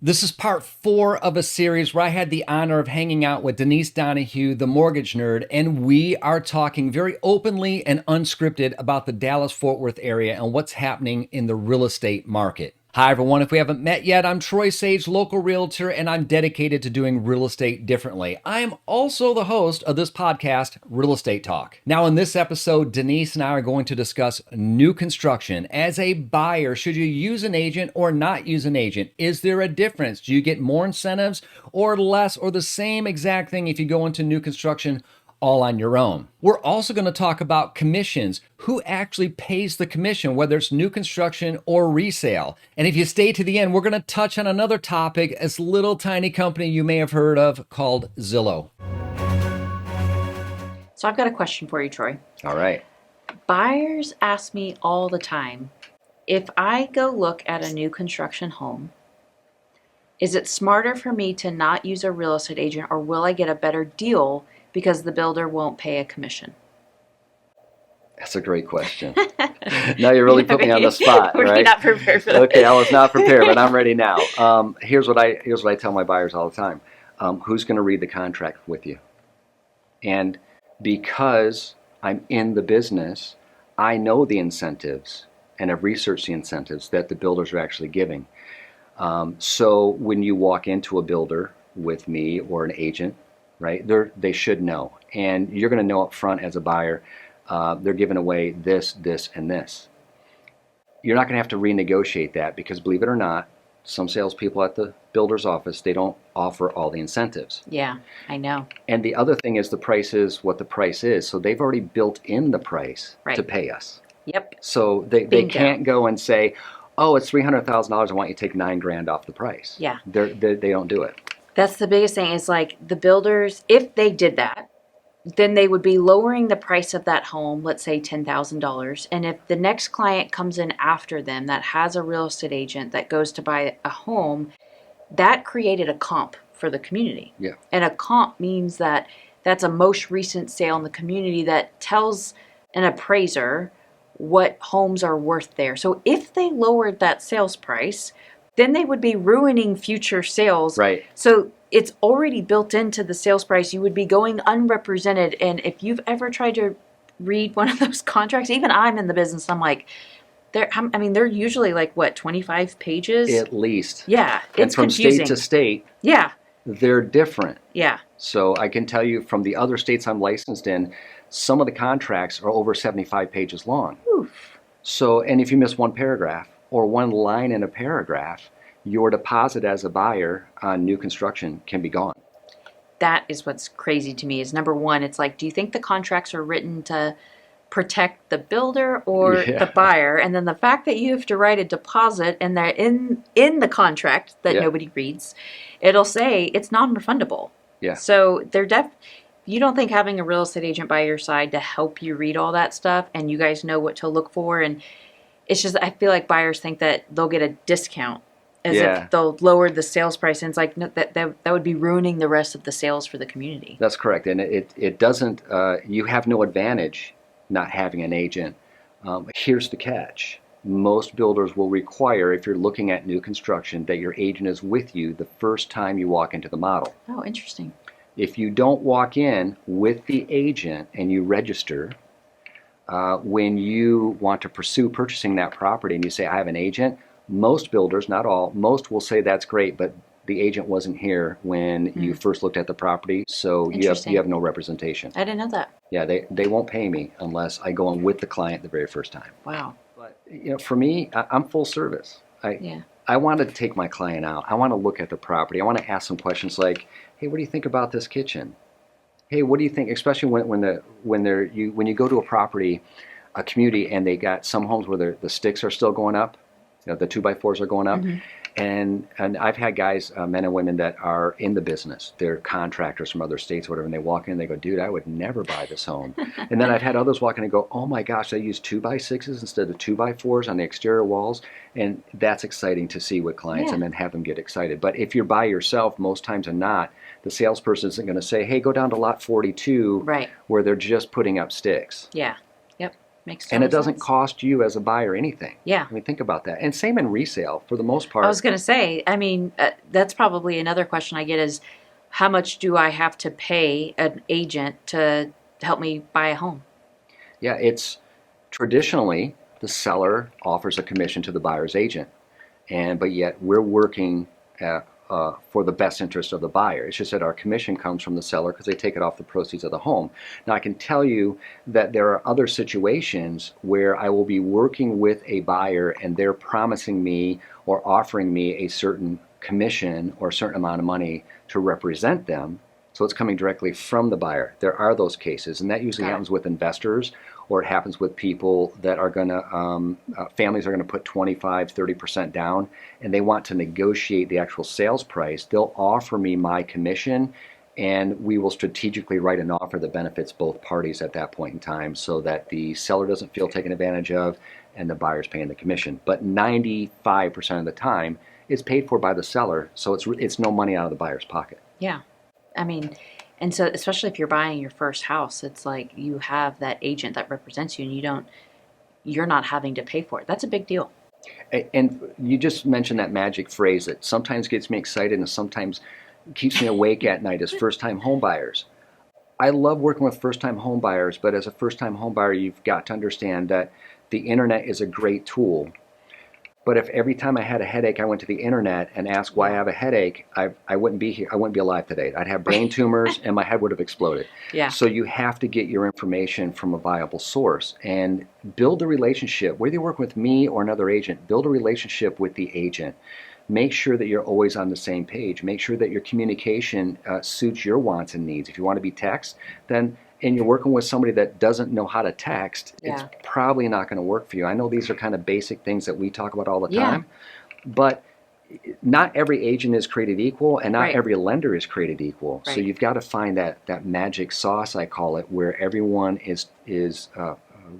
This is part 4 of a series where I had the honor of hanging out with Denise Donahue, the mortgage nerd, and we are talking very openly and unscripted about the Dallas-Fort Worth area and what's happening in the real estate market. Hi everyone, if we haven't met yet, I'm Troy Sage, local realtor, and I'm dedicated to doing real estate differently. I am also the host of this podcast, Real Estate Talk. Now in this episode, Denise and I are going to discuss new construction. As a buyer, should you use an agent or not use an agent? Is there a difference? Do you get more incentives or less or the same exact thing if you go into new construction all on your own? We're also going to talk about commissions. Who actually pays the commission, whether it's new construction or resale? And if you stay to the end, we're going to touch on another topic, a little tiny company you may have heard of called Zillow. So I've got a question for you, Troy. All right. Buyers ask me all the time, if I go look at a new construction home, is it smarter for me to not use a real estate agent, or will I get a better deal because the builder won't pay a commission? That's a great question. Now you really put me on the spot, Were right? you not prepared for that? Okay, I was not prepared, but I'm ready now. Here's what I tell my buyers all the time. Who's going to read the contract with you? And because I'm in the business, I know the incentives and have researched the incentives that the builders are actually giving. So when you walk into a builder with me or an agent, right, they should know. And you're going to know up front as a buyer, they're giving away this, this, and this. You're not going to have to renegotiate that because, believe it or not, some salespeople at the builder's office, they don't offer all the incentives. Yeah, I know. And the other thing is the price is what the price is. So they've already built in the price Right. to pay us. Yep. So they can't go and say, oh, it's $300,000, I want you to take $9,000 off the price. Yeah. They don't do it. That's the biggest thing, is like the builders, if they did that, then they would be lowering the price of that home, let's say $10,000. And if the next client comes in after them that has a real estate agent that goes to buy a home, that created a comp for the community. Yeah. And a comp means that that's a most recent sale in the community that tells an appraiser what homes are worth there. So if they lowered that sales price, then they would be ruining future sales. Right. So it's already built into the sales price. You would be going unrepresented. And if you've ever tried to read one of those contracts, even I'm in the business, I'm like, they're usually like, what, 25 pages? At least. Yeah, And it's from confusing. state to state, Yeah, they're different. yeah, So I can tell you from the other states I'm licensed in, some of the contracts are over 75 pages long. Oof. So, and if you miss one paragraph or one line in a paragraph, your deposit as a buyer on new construction can be gone. That is what's crazy to me. Is number one, it's like, do you think the contracts are written to protect the builder or Yeah. the buyer? And then the fact that you have to write a deposit and they're in the contract that Yeah. nobody reads, it'll say it's non-refundable. Yeah. So you don't think having a real estate agent by your side to help you read all that stuff and you guys know what to look for, and it's just, I feel like buyers think that they'll get a discount as Yeah. if they'll lower the sales price, and it's like, no, that would be ruining the rest of the sales for the community. That's correct. And it doesn't, you have no advantage not having an agent. Here's the catch. Most builders will require, if you're looking at new construction, that your agent is with you the first time you walk into the model. Oh, interesting. If you don't walk in with the agent and you register, when you want to pursue purchasing that property and you say, I have an agent, most builders, not all, most will say that's great, but the agent wasn't here when you first looked at the property, so you have no representation. I didn't know that. Yeah, they won't pay me unless I go in with the client the very first time. Wow. But for me, I'm full service. I want to take my client out. I want to look at the property. I want to ask some questions like, hey, what do you think about this kitchen? Hey, what do you think? Especially when you go to a property, a community, and they got some homes where the sticks are still going up, the 2x4s are going up, and I've had guys, men and women that are in the business. They're contractors from other states, whatever, and they walk in and they go, dude, I would never buy this home. And then I've had others walk in and go, oh my gosh, they use 2x6s instead of 2x4s on the exterior walls, and that's exciting to see with clients and then have them get excited. But if you're by yourself, most times than not, the salesperson isn't going to say, hey, go down to lot 42, Right. where they're just putting up sticks. Yeah. Yep. Makes And total it doesn't sense. cost you as a buyer anything. Yeah. I mean, think about that. And same in resale for the most I was part. going to say, I mean, that's probably another question I get is how much do I have to pay an agent to help me buy a home? Yeah, it's traditionally the seller offers a commission to the buyer's agent, but yet we're working for the best interest of the buyer. It's just that our commission comes from the seller because they take it off the proceeds of the home. Now, I can tell you that there are other situations where I will be working with a buyer and they're promising me or offering me a certain commission or a certain amount of money to represent them. So it's coming directly from the buyer. There are those cases, and that usually Got it. happens with investors, or it happens with people that are going to, families are going to put 25, 30% down, and they want to negotiate the actual sales price. They'll offer me my commission, and we will strategically write an offer that benefits both parties at that point in time so that the seller doesn't feel taken advantage of and the buyer's paying the commission. But 95% of the time, it's paid for by the seller, so it's no money out of the buyer's pocket. Yeah. I mean, and so especially if you're buying your first house, it's like you have that agent that represents you and you're not having to pay for it. That's a big deal. And you just mentioned that magic phrase that sometimes gets me excited and sometimes keeps me awake at night is first-time home buyers. I love working with first-time home buyers, but as a first-time home buyer, you've got to understand that the internet is a great tool. But if every time I had a headache, I went to the internet and asked why I have a headache, I wouldn't be here. I wouldn't be alive today. I'd have brain tumors and my head would have exploded. Yeah. So you have to get your information from a viable source and build a relationship. Whether you work with me or another agent, build a relationship with the agent. Make sure that you're always on the same page. Make sure that your communication suits your wants and needs. If you want to be text, then and you're working with somebody that doesn't know how to text, it's Yeah. probably not going to work for you. I know these are kind of basic things that we talk about all the Yeah. time, but not every agent is created equal and not Right. every lender is created equal. So Right. you've got to find that magic sauce, I call it, where everyone is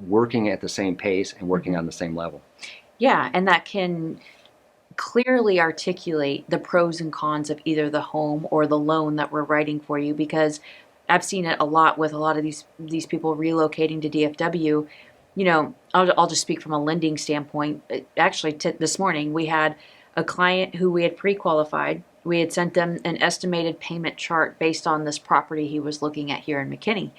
working at the same pace and working on the same level. Yeah. And that can clearly articulate the pros and cons of either the home or the loan that we're writing for you, because I've seen it a lot with a lot of these people relocating to DFW. You know, I'll just speak from a lending standpoint. Actually, this morning we had a client who we had pre-qualified. We had sent them an estimated payment chart based on this property he was looking at here in McKinney,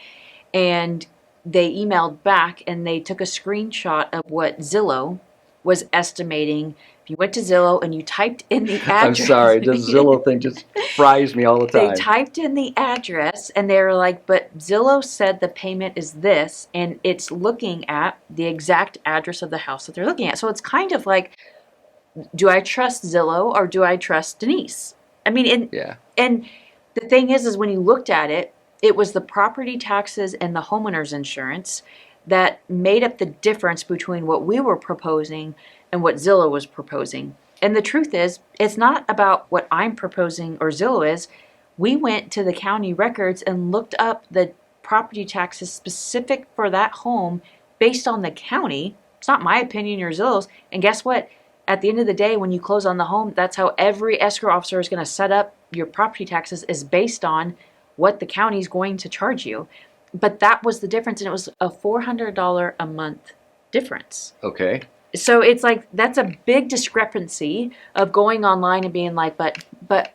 and they emailed back and they took a screenshot of what Zillow was estimating. If you went to Zillow and you typed in the address, I'm sorry, this Zillow thing just fries me all the they time. typed in the address and they were like, but Zillow said the payment is this, and it's looking at the exact address of the house that they're looking at. So it's kind of like, do I trust Zillow or do I trust Denise? I mean, Yeah. and the thing is when you looked at it, it was the property taxes and the homeowner's insurance that made up the difference between what we were proposing and what Zillow was proposing. And the truth is, it's not about what I'm proposing or Zillow is. We went to the county records and looked up the property taxes specific for that home based on the county. It's not my opinion or Zillow's. And guess what? At the end of the day, when you close on the home, that's how every escrow officer is going to set up your property taxes, is based on what the county's going to charge you. But that was the difference, and it was a $400 a month difference. Okay. So it's like, that's a big discrepancy of going online and being like, but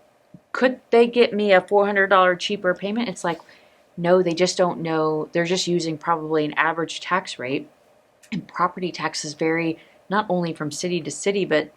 could they get me a $400 cheaper payment? It's like, no, they just don't know. They're just using probably an average tax rate. And property taxes vary not only from city to city, but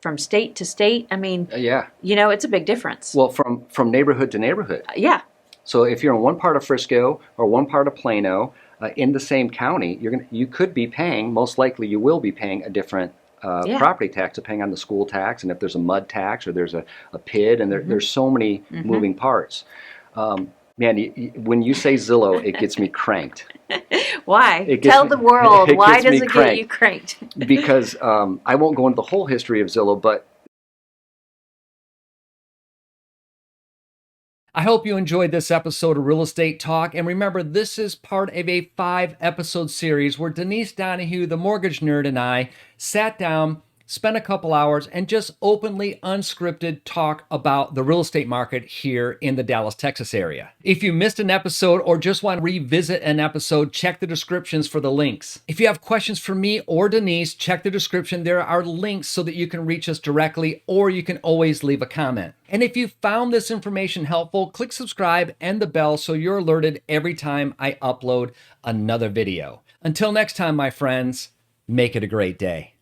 from state to state. I mean, Yeah. you know, it's a big difference. Well, from neighborhood to neighborhood. Yeah. So if you're in one part of Frisco or one part of Plano in the same county, you could be paying, most likely you will be paying a different Yeah. property tax depending on the school tax, and if there's a mud tax or there's a PID, and there's so many moving parts. Man, when you say Zillow, it gets me cranked. Why? It gets Tell me- the world, it why gets me does it get you cranked? Because I won't go into the whole history of Zillow, but I hope you enjoyed this episode of Real Estate Talk. And remember, this is part of a 5-episode series where Denise Donahue, the mortgage nerd, and I sat down, spend a couple hours and just openly, unscripted talk about the real estate market here in the Dallas, Texas area. If you missed an episode or just want to revisit an episode, check the descriptions for the links. If you have questions for me or Denise, check the description. There are links so that you can reach us directly, or you can always leave a comment. And if you found this information helpful, click subscribe and the bell so you're alerted every time I upload another video. Until next time, my friends, make it a great day.